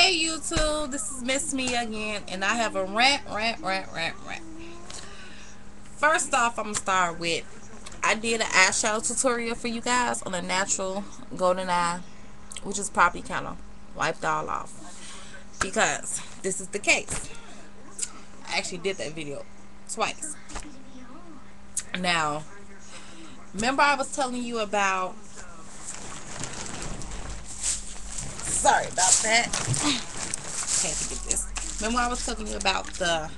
Hey YouTube, this is Miss Me again, and I have a rant. First off, I'm gonna start with I did an eyeshadow tutorial for you guys on a natural golden eye, which is probably kind of wiped all off because this is the case. I actually did that video twice. Now, remember I was telling you about. Sorry about that. Can't forget this. Remember I was telling you about the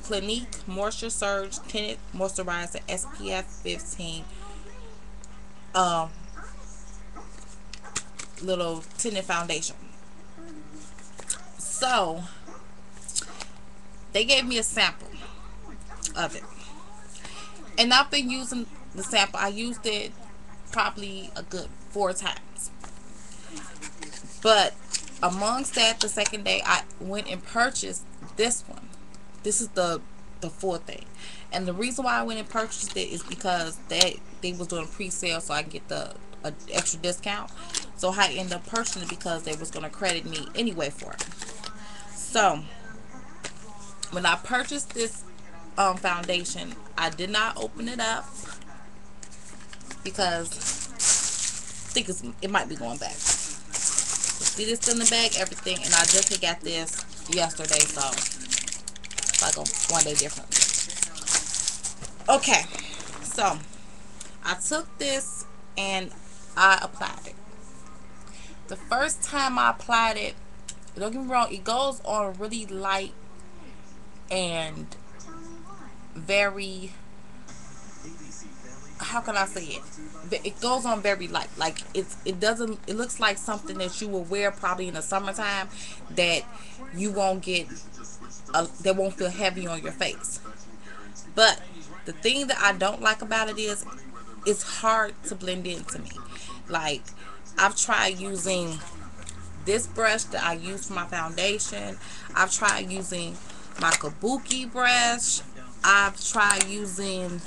Clinique Moisture Surge Tinted Moisturizer SPF 15 um little tinted foundation. So they gave me a sample of it, and I've been using the sample. I used it probably a good 4 times, but amongst that, the second day I went and purchased this one. This is the full thing, and the reason why I went and purchased it is because they was doing pre-sale, so I can get the extra discount. So I ended up purchasing it because they was gonna credit me anyway for it. So when I purchased this foundation, I did not open it up because I think it might be going back. See, this in the bag, everything, and I just got this yesterday, so it's like a 1 day difference. Okay, so I took this and I applied it. The first time I applied it, don't get me wrong, it goes on really light and very, how can I say it? It goes on very light. Like it looks like something that you will wear probably in the summertime that you won't get, that won't feel heavy on your face. But the thing that I don't like about it is it's hard to blend into me. Like, I've tried using this brush that I use for my foundation. I've tried using my kabuki brush. I've tried using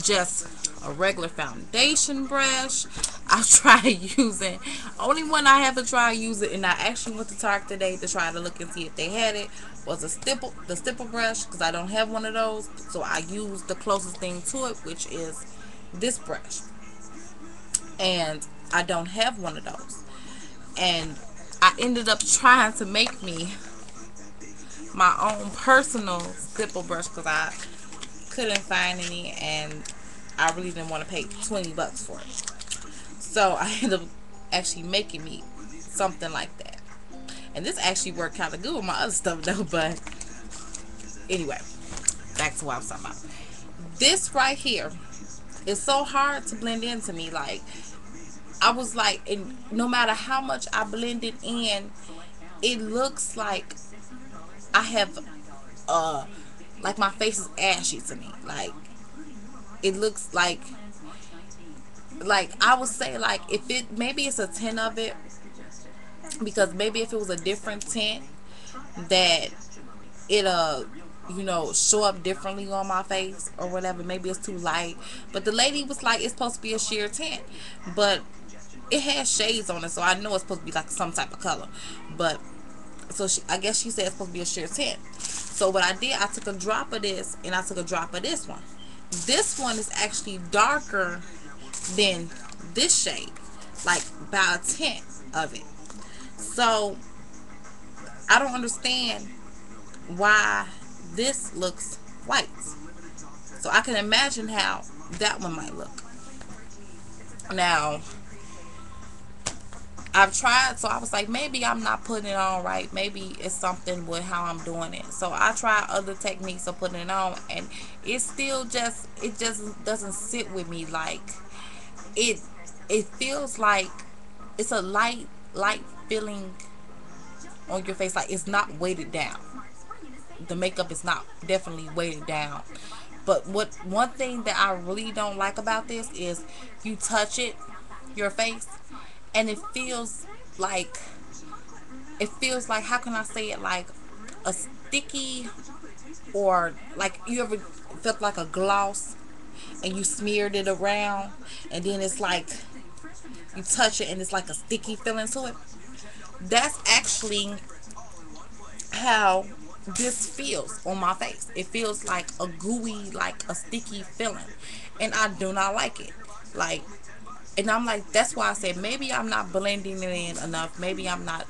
just a regular foundation brush. I've tried using, only one I haven't tried using, and I actually went to Target today to try to look and see if they had it, was the stipple brush, because I don't have one of those. So I used the closest thing to it, which is this brush, and I don't have one of those. And I ended up trying to make me my own personal stipple brush because I couldn't find any, and I really didn't want to pay 20 bucks for it. So I ended up actually making me something like that. And this actually worked kind of good with my other stuff though. But anyway, back to what I was talking about. This right here is so hard to blend into me. Like, I was like, and no matter how much I blend it in, it looks like I have like my face is ashy to me. Like, it looks like I would say, like, if it, maybe it's a tint of it, because maybe if it was a different tint that it you know, show up differently on my face or whatever. Maybe it's too light. But the lady was like, it's supposed to be a sheer tint, but it has shades on it, so I know it's supposed to be like some type of color. But so I guess she said it's supposed to be a sheer tint. So what I did, I took a drop of this and I took a drop of this one. This one is actually darker than this shade, like by a tint of it. So I don't understand why this looks white. So I can imagine how that one might look. Now, I've tried, so I was like, maybe I'm not putting it on right. Maybe it's something with how I'm doing it. So I tried other techniques of putting it on, and it still just, it just doesn't sit with me. Like, it feels like it's a light feeling on your face. Like, it's not weighted down. The makeup is not definitely weighted down. But one thing that I really don't like about this is you touch it, your face, and it feels like, how can I say it, like a sticky, or like, you ever felt like a gloss and you smeared it around, and then it's like you touch it and it's like a sticky feeling to it. That's actually how this feels on my face. It feels like a gooey, like a sticky feeling, and I do not like it. Like, and I'm like, that's why I said maybe I'm not blending it in enough. Maybe I'm not,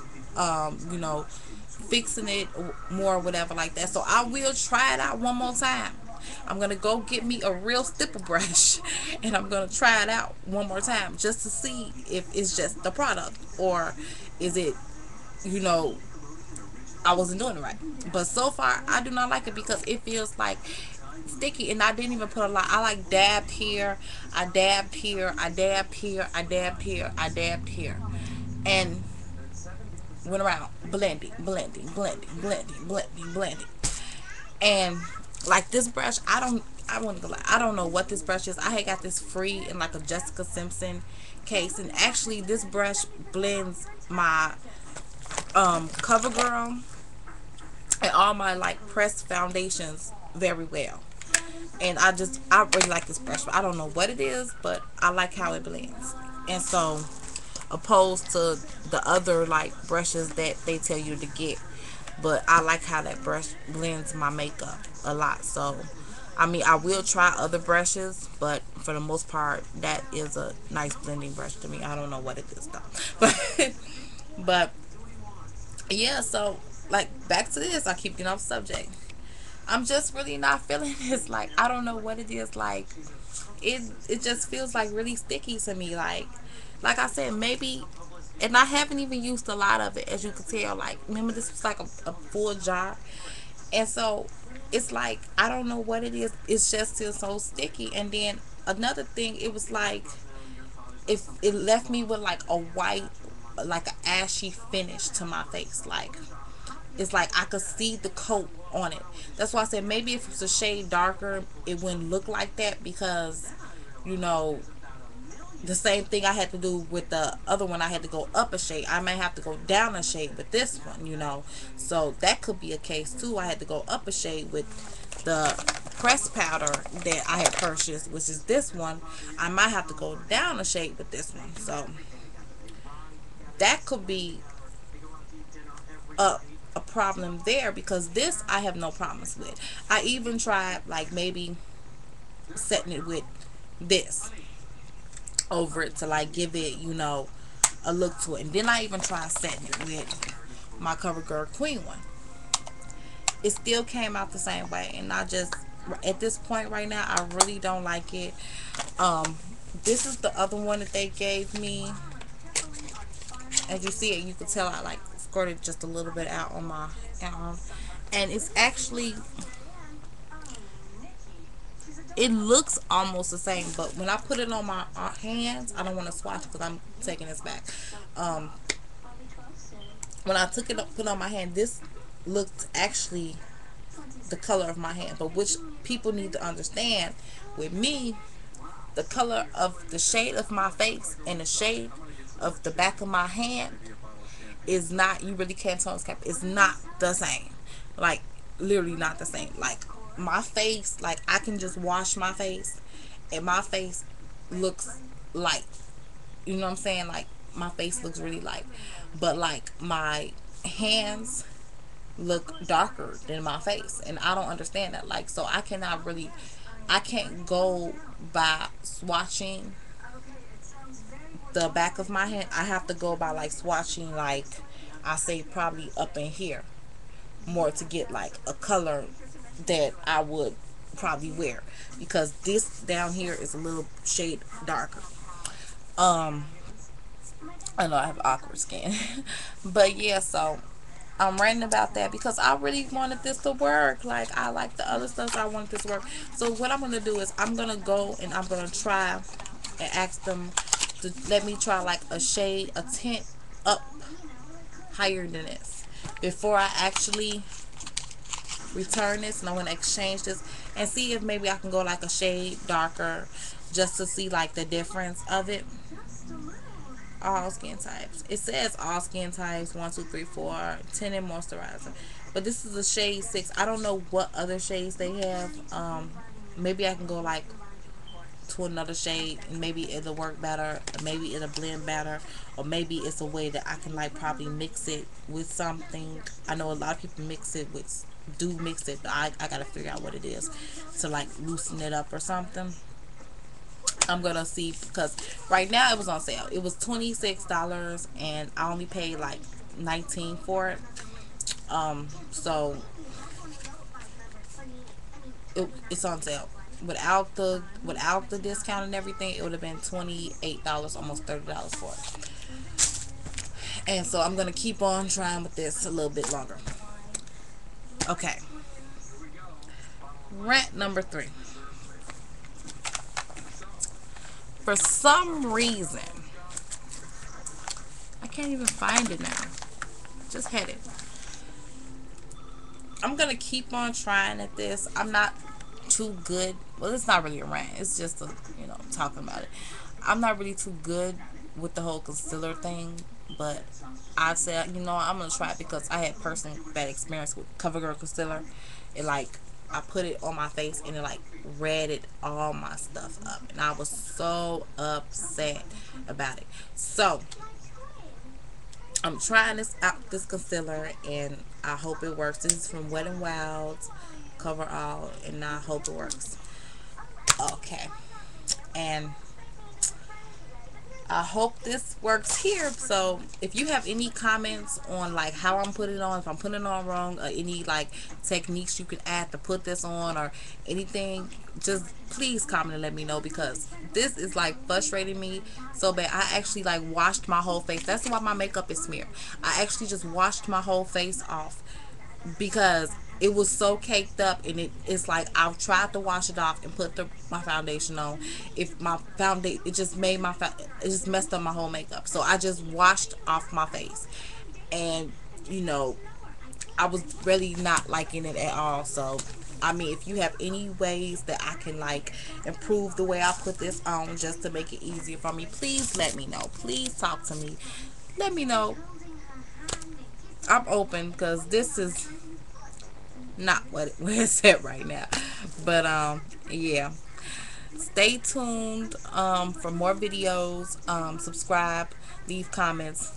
fixing it more, or whatever like that. So I will try it out one more time. I'm gonna go get me a real stipple brush, and I'm gonna try it out one more time just to see if it's just the product, or is it, you know, I wasn't doing it right. But so far, I do not like it because it feels like sticky, and I didn't even put a lot. I like dabbed here, I dabbed here, I dabbed here, I dabbed here, I dabbed here, and went around blending, blending, blending, blending, blending, blending. And like this brush, I want to go like, I don't know what this brush is. I had got this free in like a Jessica Simpson case, and actually this brush blends my CoverGirl and all my like pressed foundations very well. And I really like this brush. I don't know what it is, but I like how it blends. And so, opposed to the other like brushes that they tell you to get, but I like how that brush blends my makeup a lot. So, I mean, I will try other brushes, but for the most part, that is a nice blending brush to me. I don't know what it is though, but yeah. So, like, back to this. I keep getting off subject. I'm just really not feeling this. Like, I don't know what it is. Like, it just feels like really sticky to me. Like I said, maybe, and I haven't even used a lot of it, as you can tell. Like, remember this was like a full jar, and so it's like I don't know what it is. It's just still so sticky. And then another thing, it was like if it left me with like a white, like an ashy finish to my face. Like, it's like I could see the coat on it. That's why I said maybe if it was a shade darker, it wouldn't look like that, because, you know, the same thing I had to do with the other one. I had to go up a shade. I may have to go down a shade with this one, you know. So that could be a case too. I had to go up a shade with the pressed powder that I had purchased, which is this one. I might have to go down a shade with this one. So that could be a a problem there, because this I have no problems with. I even tried like maybe setting it with this over it to like give it, you know, a look to it. And then I even tried setting it with my CoverGirl Queen one. It still came out the same way, and I just, at this point right now, I really don't like it. Um, this is the other one that they gave me. As you see it, you can tell I like squirted just a little bit out on my arm, and it's actually, it looks almost the same, but when I put it on my hands, I don't want to swatch it because I'm taking this back. Um, when I took it up, put it on my hand, this looked actually the color of my hand. But which people need to understand, with me, the color of the shade of my face and the shade of the back of my hand is not, you really can't tell, it's not the same. Like, literally not the same. Like, my face, like, I can just wash my face and my face looks light. You know what I'm saying? Like, my face looks really light. But like my hands look darker than my face, and I don't understand that. Like, so I cannot really, I can't go by swatching the back of my hand. I have to go by like swatching, like I say probably up in here more to get like a color that I would probably wear, because this down here is a little shade darker. um I know I have awkward skin. But yeah, so I'm ranting about that because I really wanted this to work. Like, I like the other stuff, so I wanted this to work. So what I'm gonna do is I'm gonna go and I'm gonna try and ask them to let me try like a shade, a tint up higher than this before I actually return this. And I'm gonna exchange this and see if maybe I can go like a shade darker, just to see like the difference of it. All skin types. It says all skin types, 1, 2, 3, 4, tinted moisturizer. But this is a shade 6. I don't know what other shades they have. Maybe I can go like to another shade, and maybe it'll work better, or maybe it'll blend better, or maybe it's a way that I can like probably mix it with something. I know a lot of people mix it, but I gotta figure out what it is to like loosen it up or something. I'm gonna see, because right now it was on sale. It was $26 and I only paid like 19 for it. So it's on sale. Without the discount and everything, it would have been $28, almost $30 for it. And so I'm gonna keep on trying with this a little bit longer. Okay. Rant number 3. For some reason, I can't even find it now. Just had it. I'm gonna keep on trying at this. I'm not too good. Well, it's not really a rant. It's just talking about it. I'm not really too good with the whole concealer thing, but I said, I'm gonna try it because I had personal bad experience with CoverGirl concealer. It like I put it on my face and it like redded all my stuff up, and I was so upset about it. So I'm trying this concealer, and I hope it works. This is from Wet n Wild's Cover All, and I hope it works. Okay, and I hope this works here. So if you have any comments on like how I'm putting it on, if I'm putting it on wrong, or any like techniques you can add to put this on, or anything, just please comment and let me know, because this is like frustrating me so bad. I actually like washed my whole face. That's why my makeup is smeared. I actually just washed my whole face off because it was so caked up, and it's like I've tried to wash it off and put my foundation on. If my foundation, it just made it just messed up my whole makeup. So I just washed off my face, and you know I was really not liking it at all. So I mean, if you have any ways that I can like improve the way I put this on just to make it easier for me, please let me know. Please talk to me. Let me know. I'm open, because this is not where it's at right now. But yeah, stay tuned for more videos. Subscribe, leave comments,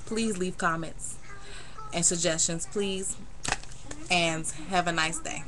please leave comments and suggestions, please, and have a nice day.